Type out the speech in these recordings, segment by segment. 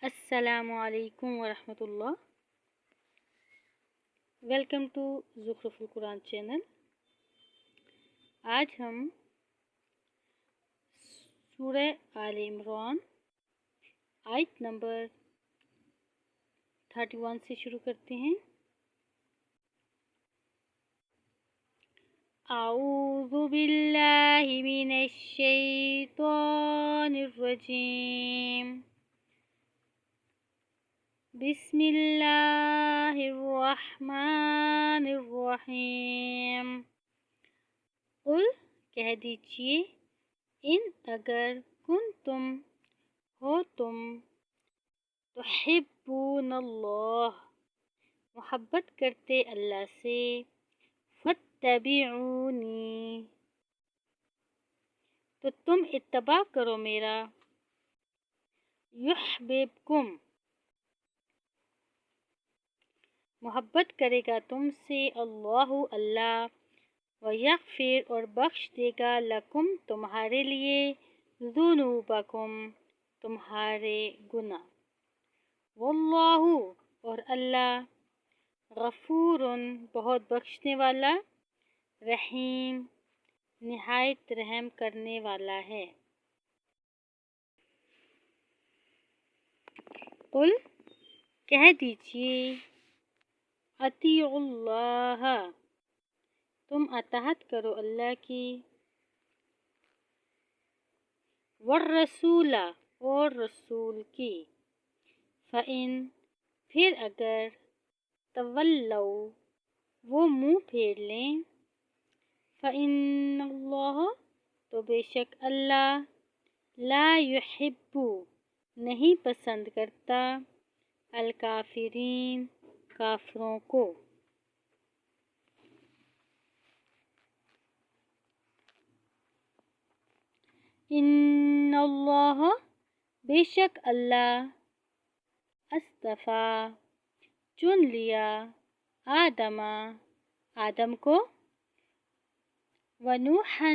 السلام علیکم ورحمۃ اللہ۔ ویلکم ٹو زخرف القرآن چینل۔ آج ہم سورہ آل عمران آیت نمبر 31 سے شروع کرتے ہیں۔ اعوذ باللہ من الشیطان الرجیم، بسم اللہ الرحمن الرحیم۔ قل کہہ دیجئے، ان اگر کنتم ہو تم، تحبون اللہ محبت کرتے اللہ سے، فاتبعونی تو تم اتباع کرو میرا، یحببکم محبت کرے گا تم سے اللہ ویغفر اور بخش دے گا لکم تمہارے لیے، ذنوبکم تمہارے گناہ، واللہ اور اللہ غفور بہت بخشنے والا، رحیم نہایت رحم کرنے والا ہے۔ قل کہہ دیجئے، اطیعوا اللہ تم اطاعت کرو اللہ کی، والرسول اور رسول کی، فإن پھر اگر تولوا وہ منہ پھیر لیں، فإن اللہ تو بے شک اللہ لا يحب نہیں پسند کرتا، الکافرین کافروں کو۔ ان اللہ بے شک اللہ اصطفیٰ چن لیا آدم کو، ونوحا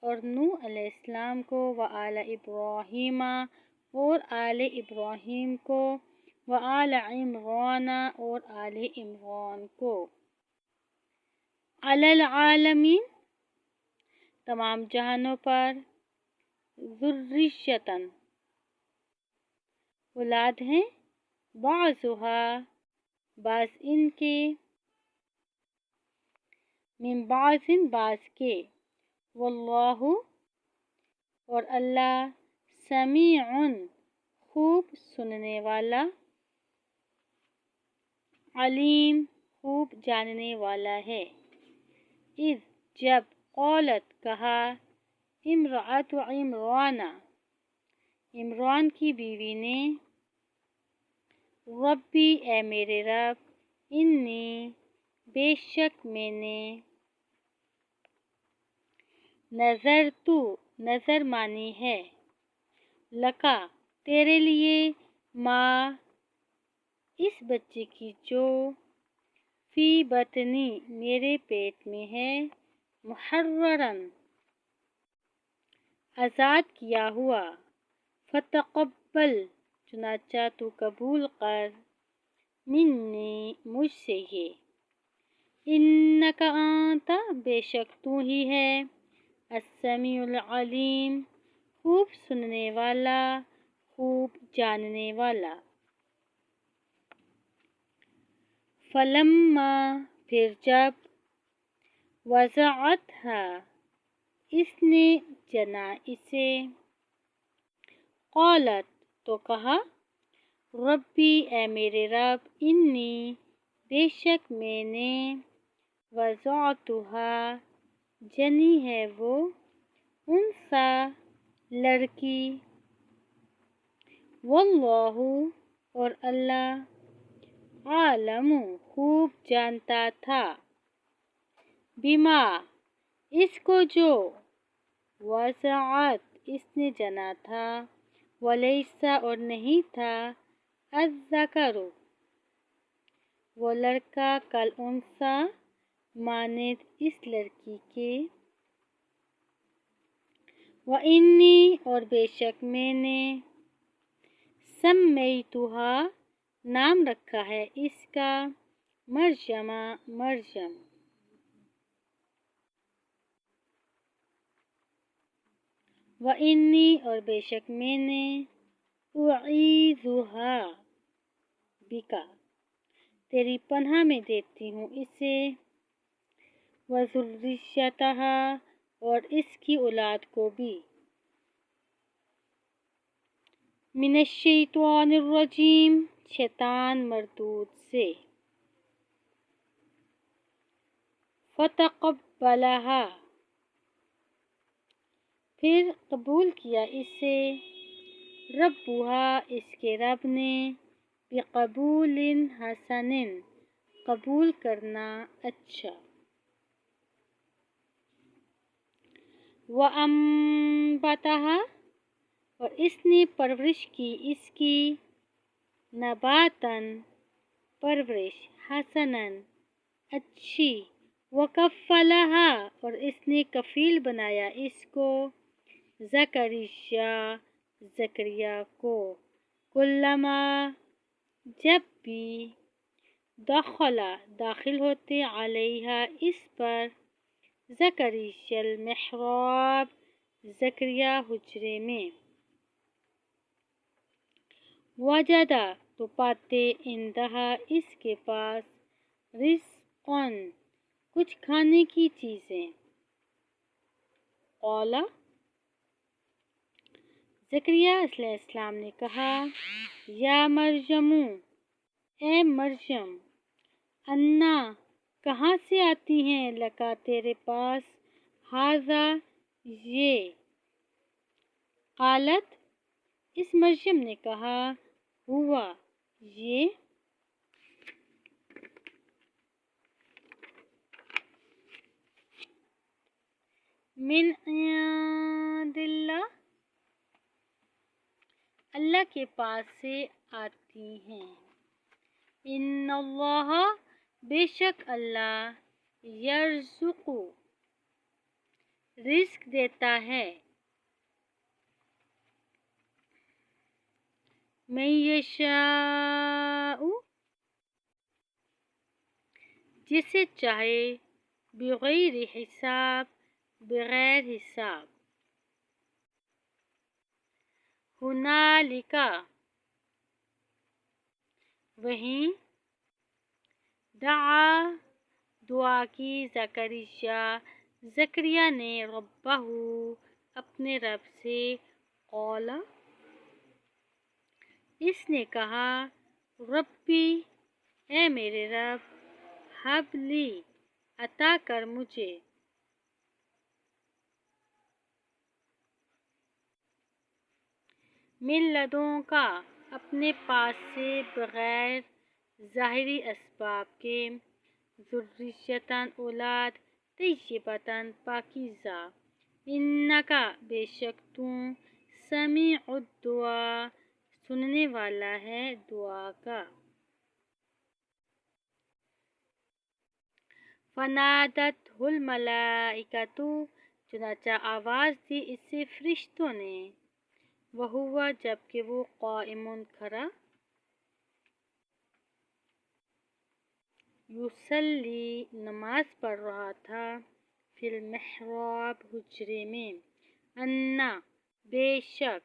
اور نوح علیہ السلام کو، وآل ابراہیم اور آل ابراہیم کو، وآل عمران اور آل عمران کو، علی العالمین تمام جہانوں پر، ذریۃً اولاد ہیں، بعضھا بعض ان کے، من بعض بعض کے، واللہ اور اللہ سمیع خوب سننے والا، علیم خوب جاننے والا ہے۔ اذ جب قالت کہا، امرأۃ عمران کی بیوی نے، ربی اے میرے رب، انی بے شک میں نے، نذرتو نظر مانی ہے، لکا تیرے لیے، ماں اس بچے کی جو، فی بطنی میرے پیٹ میں ہے، محررًا آزاد کیا ہوا، فتقبل چنانچہ تو قبول کر، منی مجھ سے یہ، انک انت بے شک تو ہی ہے، السمیع العلیم خوب سننے والا، خوب جاننے والا۔ فلما پھر جب، وضعتھا اس نے جنا اسے، قالت تو کہا، ربی اے میرے رب، انی بے شک میں نے، وضعتھا جنی ہے وہ، انثیٰ لڑکی، واللہ اور اللہ عالم خوب جانتا تھا، بما اس کو جو، وضعت اس نے جنا تھا، ولیس اور نہیں تھا، الذکر وہ لڑکا، کالانثیٰ مانند اس لڑکی کے، وانی اور بے شک میں نے، सम्मैतुहा नाम रखा है इसका मरजमा मरजम। व इन्नी और बेशक मैंने उईज़ुहा बिका तेरी पनाह में देती हूँ इसे, व ज़ुर्रियतहा और इसकी औलाद को भी, मिनश्शैतानिर्रजीम शैतान मरदूद से। फ़तक़ब्बलहा फिर कबूल किया इसे, रब्बुहा इसके रब ने, बिक़बूलिन हसनिन कबूल करना अच्छा। व अम्बतहा और इसने परवरिश की इसकी, नबातन परवरिश, हसनन अच्छी, व कफ़्फ़लहा और इसने कफ़ील बनाया इसको, ज़करिया को, कुल्लमा जब भी, दखला दाखिल होते अलैहा इस पर, ज़करियल महराब ज़करिया हुजरे में, वजदा तो पाते इंदहा इसके पास, रिज़्क़न कुछ खाने की चीज़ें। क़ौला ज़करिया अलैहिस्सलाम ने कहा, या मरयमु ए मरयम, अन्ना कहाँ से आती हैं लका तेरे पास, हाज़ा ये। क़ालत इस मरयम ने कहा, हुआ ये, मिन इंदिल्लाह अल्लाह के पास से आती हैं। इन्नल्लाह बेशक अल्लाह यर्ज़ुक़ु रिज़्क़ देता है, मैं यशाउ जिसे चाहे, बिग़ैर हिसाब बगैर हिसाब। हुनालिका वहीं, दआ दुआ की ज़करिया ने रब्बहू अपने रब से, क़ौला इसने कहा, रब्बी ए मेरे रब, हबली अता कर मुझे, मिन लदुनका अपने पास से बगैर ज़ाहिरी असबाब के, ज़ुर्रियतन औलाद, तय्यिबतन पाकीज़ा, इन्नका बेशक तू, समीउद दुआ सुनने वाला है दुआ का। फ़नादतहुल मलाइकतु चुनाचा आवाज़ दी इससे फरिश्तों ने, वहुवा जबकि वो क़ाइमुन खड़ा, युसल्ली नमाज पढ़ रहा था, फिल महराब हुजरे में, अन्ना बेशक,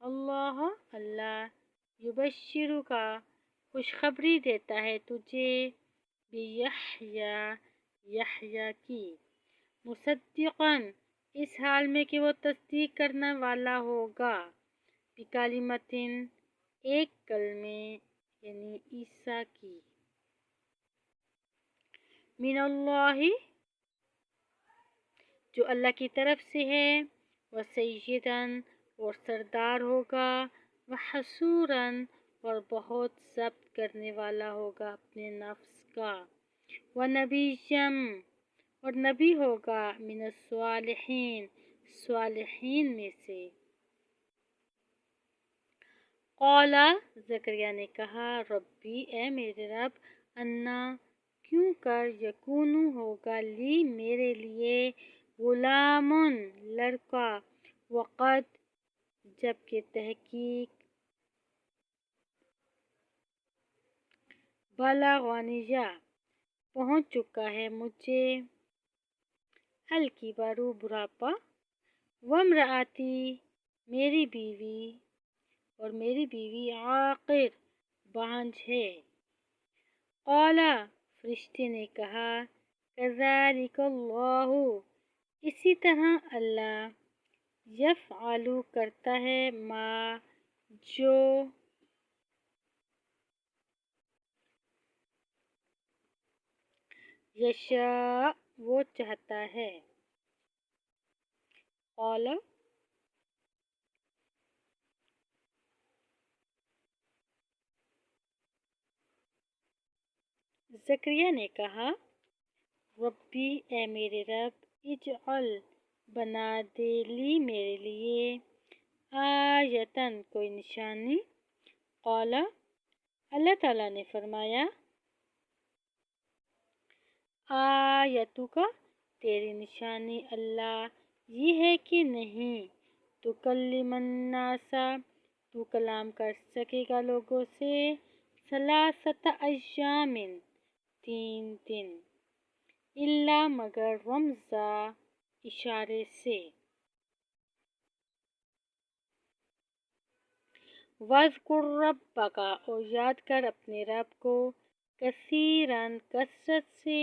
अल्लाह अल्लाह, युबश्शिरुका खुशखबरी देता है तुझे, बियहया यहया की, मुसद्दिक़न इस हाल में कि वो तस्दीक करने वाला होगा, बिकलिमतिन एक कलमे यानी ईसा की, मिनल्लाहि जो अल्लाह की तरफ से है, व सय्यदन और सरदार होगा, व हसूरन और बहुत ज़ब्त करने वाला होगा अपने नफ्स का, व नबीयम और नबी होगा, मिनस्सालिहीन स्वालिहीन में से। क़ौला ज़करिया ने कहा, रब्बी ए मेरे रब, अन्ना क्यों कर, यकूनु होगा, ली मेरे लिए, गुलामुन लड़का, वक़द जबकि तहकीक, बलगनिया पहुँच चुका है मुझे, अलकिबरु बुढ़ापा, वम्रअती मेरी बीवी, और मेरी बीवी आखिर बांझ है। क़ाला फरिश्ते ने कहा, कज़ालिकल्लाहु, इसी तरह अल्लाह, यफ़अलु करता है, मा जो यशा वो चाहता है। क़ाला ज़करिया ने कहा, रब्बी ए मेरे रब, इजअल बना दे ली मेरे लिए, आयतन कोई निशानी। क़ाला अल्लाह ताला ने फरमाया, आयतुका तेरी निशानी अल्लाह ये है कि नहीं तुकल्लिमन्नासा तू कलाम कर सकेगा लोगों से, सलासत अय्यामिन 3 दिन, इल्ला मगर रमज़ा इशारे से, वज़कुर रब्बका और याद कर अपने रब को, कसीरन कसरत से,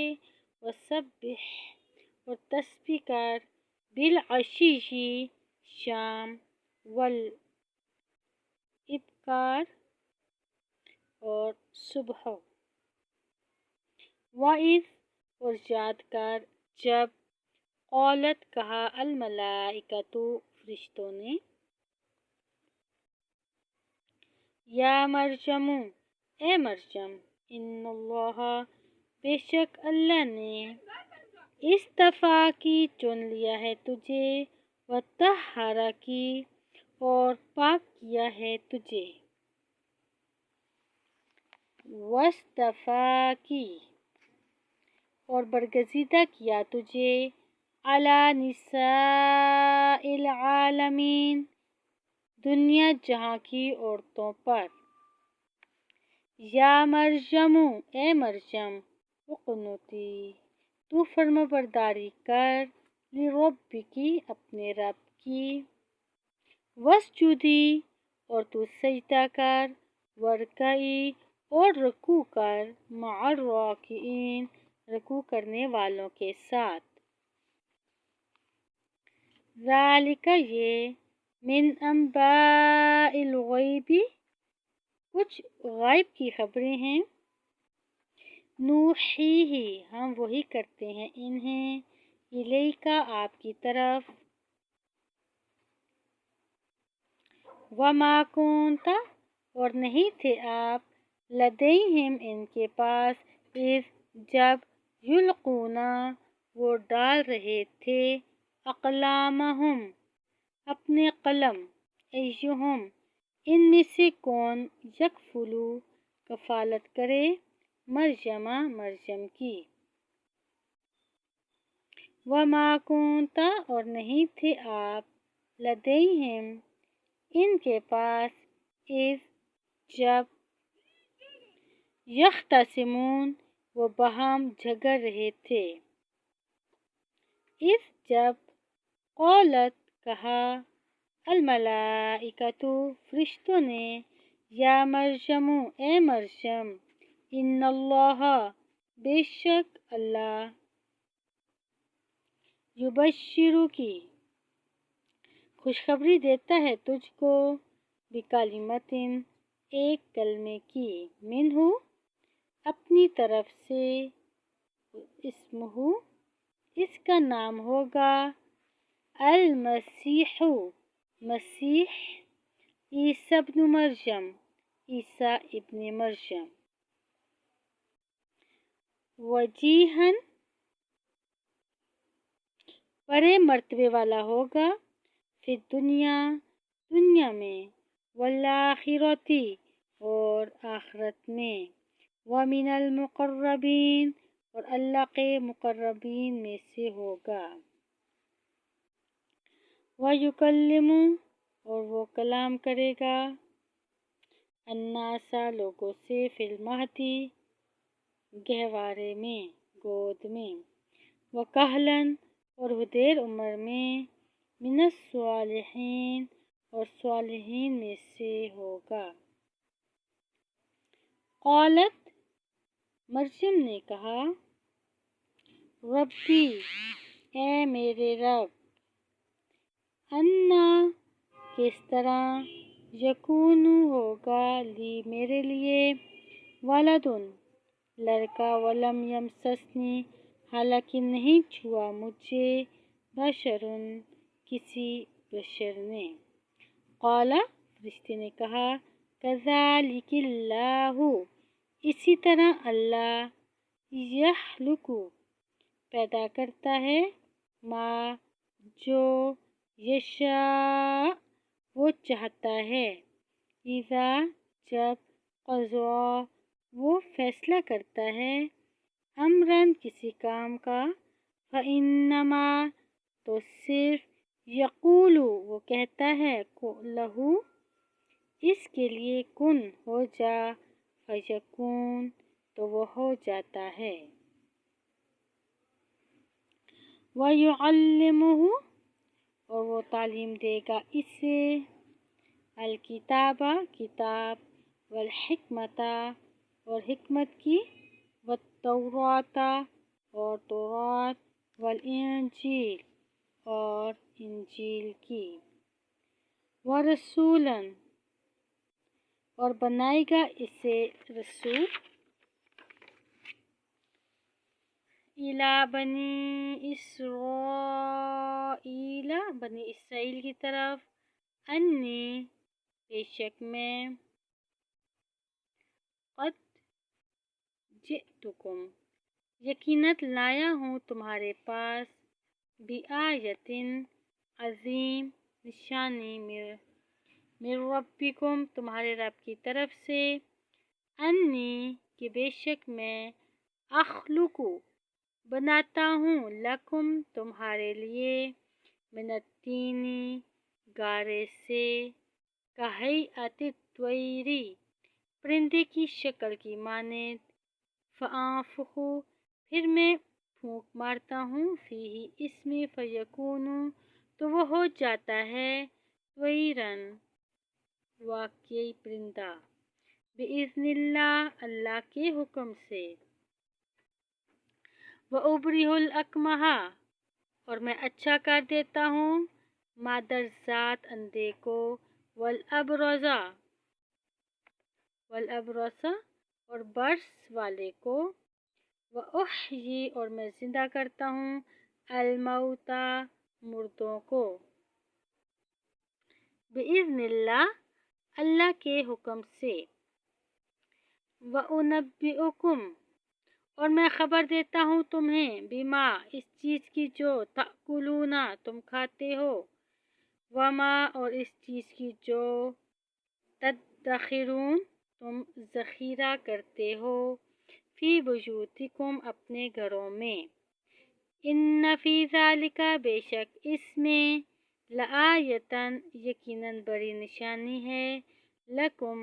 वसब्बिह और तस्बीह कर, बिल अशीशी शाम, वल इब्कार और सुबह, वाइज़ और याद कर जब, औलत कहा अल मलाइकतु फरिश्तों ने, या मरजमु ए मरजम, इन्नल्लाह बेशक अल्लाह ने, इस्तफा की चुन लिया है तुझे, व तहरा की और पाक किया है तुझे, वस्तफा की और बरगज़ीदा किया तुझे, अला निसाइल आलमीन दुनिया जहाँ की औरतों पर, या मरजमु ए मरजम, उक़नुती तू फर्माबरदारी कर, लिरब्बिकी अपने रब की, वस्जुदी और तू सजदा कर, वरकई और रुकू कर, मअर राकिईन रुकू करने वालों के साथ। ज़ालिका ये, मिन अंबाइल ग़ैबी कुछ गायब की खबरें हैं, नूहीही हम वही करते हैं इन्हें, इलैका आपकी तरफ, वमा कुंता और नहीं थे आप, लदैहिम इनके पास, इस जब युल्कूना वो डाल रहे थे, अक़लामहुम अपने कलम, अय्युहुम इनमें से कौन, यकफुलु कफालत करे, मरजमा मरजम की, वमा कुंता और नहीं थे आप, लदैहिम इनके पास, इस जब यख्तसिमून वो बहम झगड़ रहे थे, इस जब क़ौलत कहा, अल मलाइकतु फरिश्तों ने, या मरजमु ए मरजम, इन्नल्लाह बेशक अल्लाह, युबश्शिरु की खुशखबरी देता है तुझको, बिकलिमतिन एक कलमे की, मिन्हु अपनी तरफ से, इस्मुहु इसका नाम होगा, अल मसीहु मसीह, ईसा इब्न मरयम ईसा इब्न मरयम, वजीहन बड़े मर्तबे वाला होगा, फिर दुनिया में, वल आखिरती और आखिरत में, व मिनल मुक़र्रबीन और अल्लाह के मुक़र्रबीन में से होगा, व युकल्लिमु और वो कलाम करेगा, अन्नासा लोगों से, फिल महदी गहवारे में, गोद में, वकहलन और वदेर उम्र में, मिनस स्वालिहीन और स्वालिहीन में से होगा। क़ालत मरियम ने कहा, रब्बी ए मेरे रब, अन्ना किस तरह, यकूनु होगा, ली मेरे लिए, वलदुन लड़का, वलम यमससनी हालांकि नहीं छुआ मुझे, बशरुन किसी बशर ने। क़ाला फरिश्ते ने कहा, कज़ालिकिल्लाहु इसी तरह अल्लाह, यख़्लुक़ु पैदा करता है, मा जो, यशा वो चाहता है, इज़ा जब, क़ज़ा वो फैसला करता है, अमरन किसी काम का, फ़इन्नमा तो सिर्फ, यक़ूलु वो कहता है, लहू इसके लिए, कुन हो जा, फ़यकून तो वो हो जाता है। वयुअल्लिमुहु और वो तालीम देगा इसे, अल किताबा किताब, वल हिकमता और हिकमत की, वत्तौराता और तौरात, वल इंजील और इंजील की, वरसूलन और बनाएगा इसे रसूल, इला बनी इसराइला बनी इसराइल की तरफ, अन्नी बेशक मैं, क़द जिअतुकुम यकीनत लाया हूँ तुम्हारे पास, बिआयतिन अज़ीम निशानी, मिर रब्बिकुम तुम्हारे रब की तरफ से, अन्नी कि बेशक मैं, अख़्लुक़ु बनाता हूँ, लकुम तुम्हारे लिए, मिनत्तीनी गारे से, कहैअतित त्वयरी परिंदे की शक्ल की मानेत, फ़अंफुखु फिर मैं फूंक मारता हूँ, फीही इसमें, फ़यकूनु तो वो हो जाता है, त्वयरन वाकई परिंदा, बिइज़्निल्लाह अल्लाह के हुक्म से, व उबरिहुल अकमहा और मैं अच्छा कर देता हूँ, मादर ज़ात अंधे को, वल अबरसा और बर्स वाले को, व उह्यी और मैं जिंदा करता हूँ, अल मौता मुर्दों को, बिइज़्निल्लाह अल्लाह के हुक्म से, व उनब्बिउकुम और मैं खबर देता हूँ तुम्हें, बिमा इस चीज़ की जो, ताकुलूना तुम खाते हो, वमा और इस चीज़ की जो, तदखिरून तुम ज़ख़ीरा करते हो, फ़ी बुयूतिकुम अपने घरों में, इन्न फ़ी ज़ालिका बेशक इसमें, लआयतन यकीनन बड़ी निशानी है, लकुम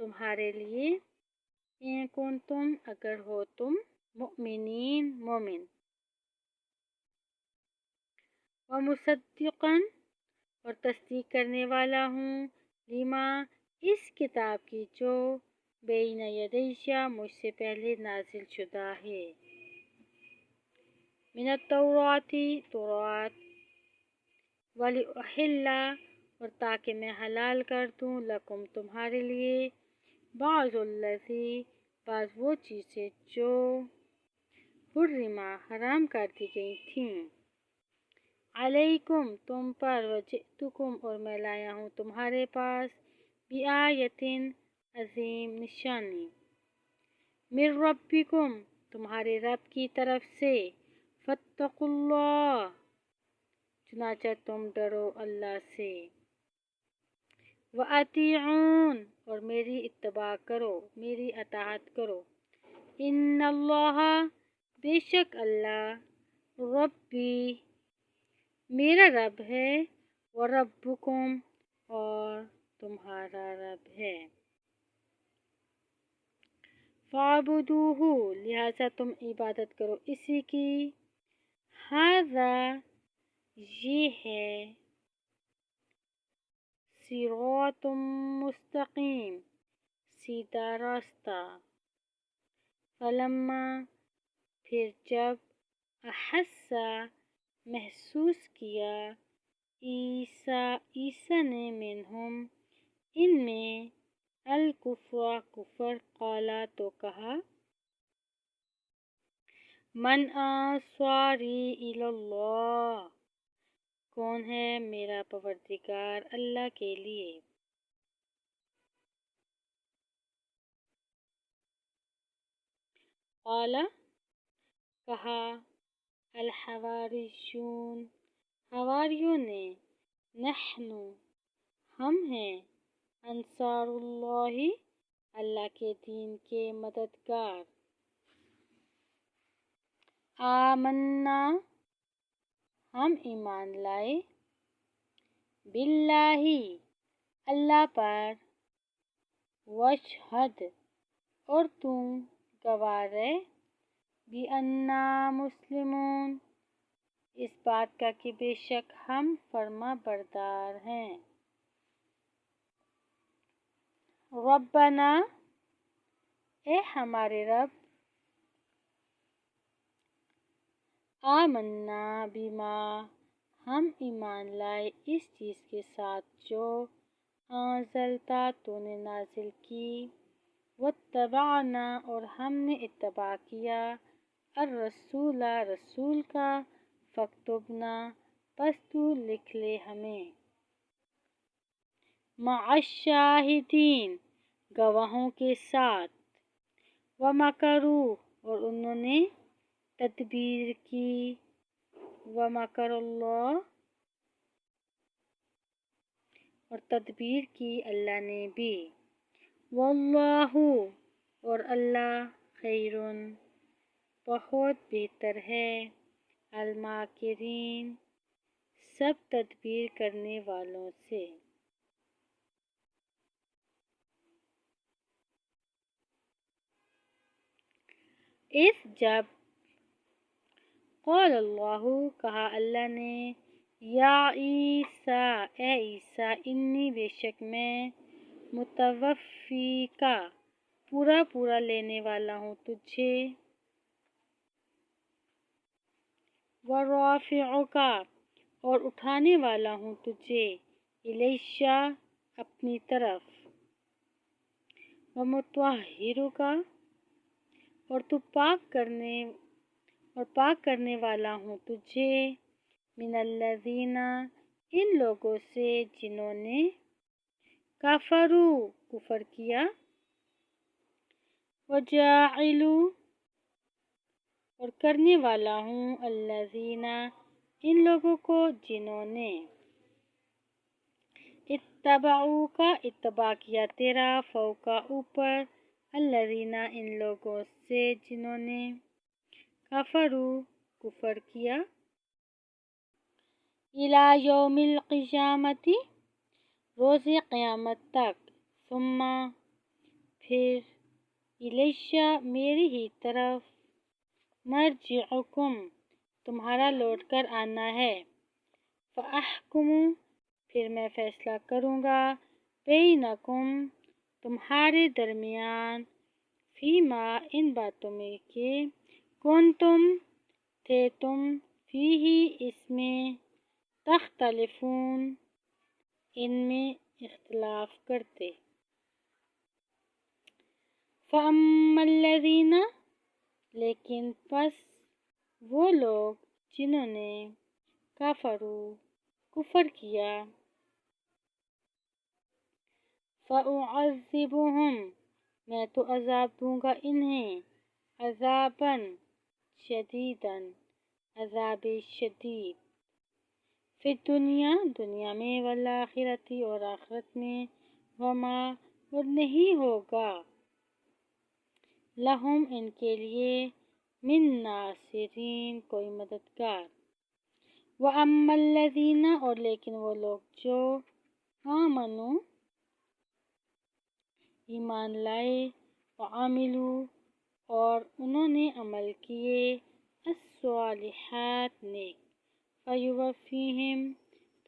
तुम्हारे लिए, इन कुंतुम अगर हो तुम, मुमिनीन मोमिन, व मुसद्दिक़न और तस्दीक करने वाला हूँ, लिमा इस किताब की जो, बैन यदैया मुझसे पहले नाजिल शुदा है, मिनत तौराती तौरात, वलिउहिल्ला और ताकि मैं हलाल कर दूँ, लकुम तुम्हारे लिए, बाज़ुल्लज़ी बाज़ वो चीज़ें जो, हुर्रिमा हराम कर दी गई थीं, अलैकुम तुम पर, वजिअतुकुम और मैं लाया हूँ तुम्हारे पास, बिआयतिन अज़ीम निशानी, मिर रब्बिकुम तुम्हारे रब की तरफ से, फत्तकुल्लाह चुनाचा तुम डरो अल्लाह से, व अतीऊन और मेरी इत्तबा करो, मेरी अताअत करो, इन्नल्लाह बेशक अल्लाह, रब्बी मेरा रब है, व रब्बुकुम और तुम्हारा रब है, فَعْبُدُوهُ لہٰذا تم عبادت کرو اسی کی، ھذا یہ ہے، صراط مستقیم سیدھا راستہ، فلما پھر جب احس محسوس کیا عیسیٰ نے منہم ان میں الکفر کفر قالا تو کہا من انصاری الی اللہ کون ہے میرا پروردگار اللہ کے لیے، قال کہا الحواریون حواریوں نے نحن ہم ہیں انصار اللہ اللہ کے دین کے مددگار، آمنا ہم ایمان لائے، باللہ اللہ پر، واشہد اور تم گواہ رہے، بِأَنَّا مسلمون اس بات کا کہ بے شک ہم فرما بردار ہیں، ربنا اے ہمارے رب، آمنا بما ہم ایمان لائے اس چیز کے ساتھ جو انزلتا تو نے نازل کی، واتبعنا اور ہم نے اتباع کیا، الرسول رسول کا، فاکتبنا پس تو لکھ لے ہمیں، مع الشاہدین گواہوں کے ساتھ، ومکروا اور انہوں نے تدبیر کی، ومکر اللہ اور تدبیر کی اللہ نے بھی، واللہ اور اللہ خیر بہت بہتر ہے، الماکرین سب تدبیر کرنے والوں سے۔ اس جب قال اللہ کہا اللہ نے، یا عیسیٰ اے عیسیٰ انی بے شک میں متوفیکا پورا لینے والا ہوں تجھے، ورافعکا اور اٹھانے والا ہوں تجھے، الیہ اپنی طرف، ومطہرکا اور تو پاک کرنے والا ہوں تجھے، من الذین ان لوگوں سے جنہوں نے کفروا کفر کیا، وجاعل اور کرنے والا ہوں الذین ان لوگوں کو جنہوں نے اتبعوک اتباع کیا تیرا، فوقا اوپر، الذین ان لوگوں سے جنہوں نے کفروا کفر کیا، الی یوم القیامۃ روز قیامت تک، ثم پھر الیہ میری ہی طرف، مرجعکم تمہارا لوٹ کر آنا ہے، فاحکم پھر میں فیصلہ کروں گا، بینکم تمہارے درمیان، فیما ان باتوں میں کہ کنتم تھے تم، فیہ اس میں، تختلفون ان میں اختلاف کرتے، فاما الذین لیکن پس وہ لوگ جنہوں نے کفروا کفر کیا، فاعذبہم میں تو عذاب دوں گا انہیں، عذابا شدیدا عذاب شدید، فی دنیا میں، والآخرۃ اور آخرت میں، وما اور نہیں ہوگا، لہم ان کے لیے، من ناصرین کوئی مددگار، واما الذین اور لیکن وہ لوگ جو آمنوا ایمان لائے، وعملوا اور انہوں نے عمل کیے الصالحات نیک فیوفیہم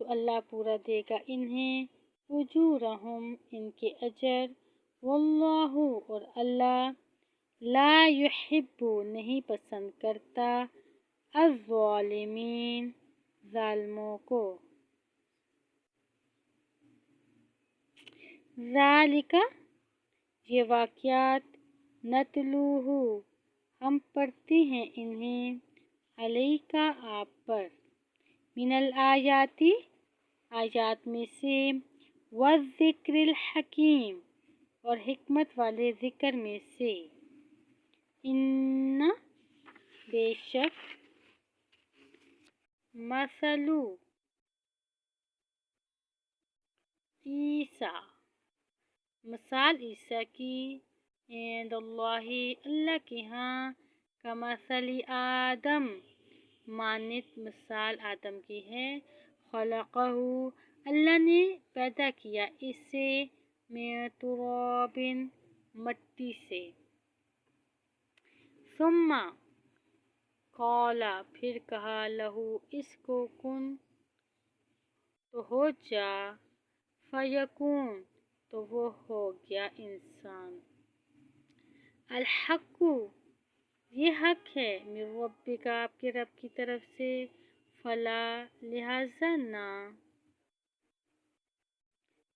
تو اللہ پورا دے گا انہیں اجورہم ان کے اجر واللہ اور اللہ لا یحب نہیں پسند کرتا الظالمین ظالموں کو ذالک یہ واقعات نتلوہ ہم پڑھتے ہیں انہیں علیکا آپ پر من الآیاتی آیات میں سے والذکر الحکیم اور حکمت والے ذکر میں سے ان بے شک مثلو عیسیٰ مثال عیسیٰ کی عند اللہ اللہ کے ہاں کمثل آدم مانت مثال آدم کی ہے خلقہ اللہ نے پیدا کیا اسے من تراب مٹی سے ثم قال پھر کہا لہو اس کو کن تو ہو جا فیکون تو وہ ہو گیا انسان الحق یہ حق ہے من ربک آپ کے رب کی طرف سے فلا لہذا نہ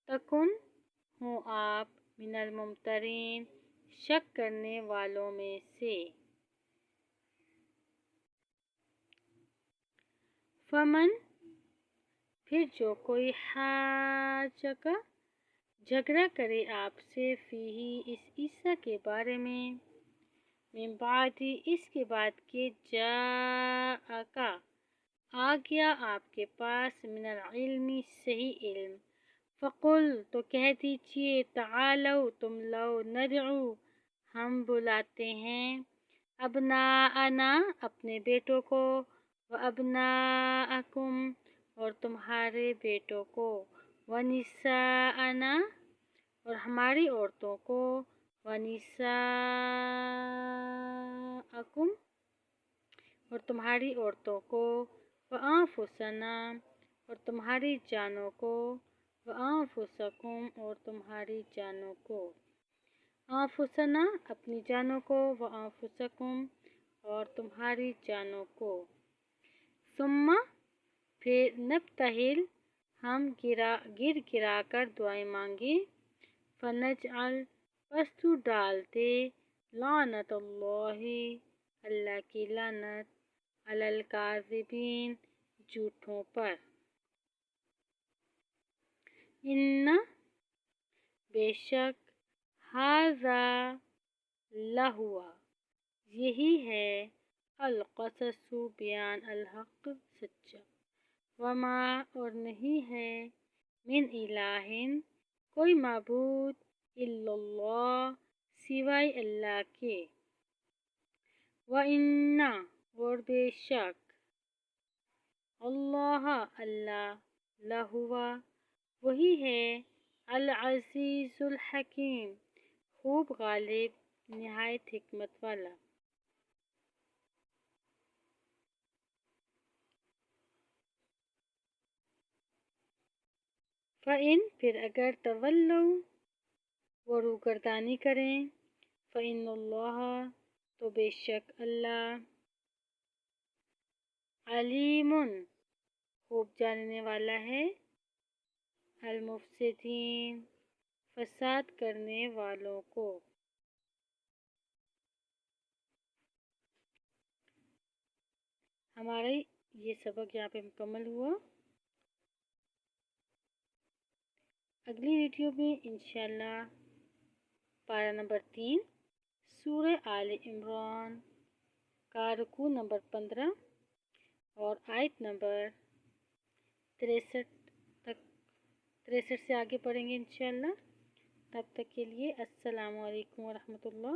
تکن ہو آپ من الممترین شک کرنے والوں میں سے فمن پھر جو کوئی حاجک جھگڑا کرے آپ سے فیہ اس عیسیٰ کے بارے میں من بعد اس کے بعد کہ جاءک آ گیا آپ کے پاس من العلم صحیح علم فقل تو کہہ دیجئے تعالو تم لو ندعو ہم بلاتے ہیں ابناءنا اپنے بیٹوں کو و ابناءکم اور تمہارے بیٹوں کو ونساءنا اور ہماری عورتوں کو ونساءکم اور تمہاری عورتوں کو وانفسنا اور تمہاری جانوں کو وانفسکم اور تمہاری جانوں کو انفسنا اپنی جانوں کو وانفسکم اور تمہاری جانوں کو ثم پھر نبتہل ہم گر گرا کر دعائیں مانگے فنجعل پس تو ڈال دے لعنت اللہ اللہ کی لعنت علی الکاذبین جھوٹوں پر ان بے شک ھذا لہوا یہی ہے القصص بیان الحق سچا وما اور نہیں ہے من الہ کوئی معبود الا اللہ سوائے اللہ کے وَإِنَّ اور بے شک اللہ اللہ لہوا وہی ہے العزیز الحکیم خوب غالب نہایت حکمت والا فَإِن پھر اگر تولوا وہ روگردانی کریں فَإِنَّ اللَّهَ تو بے شک اللہ علیم خوب جاننے والا ہے المفسدین فساد کرنے والوں کو ہمارا یہ سبق یہاں پہ مکمل ہوا اگلی ویڈیو میں انشاءاللہ پارہ نمبر 3 سورہ آل عمران کا رکوع نمبر 15 اور آیت نمبر 63 تک 63 سے آگے پڑھیں گے انشاءاللہ تب تک کے لیے السلام علیکم ورحمۃ اللہ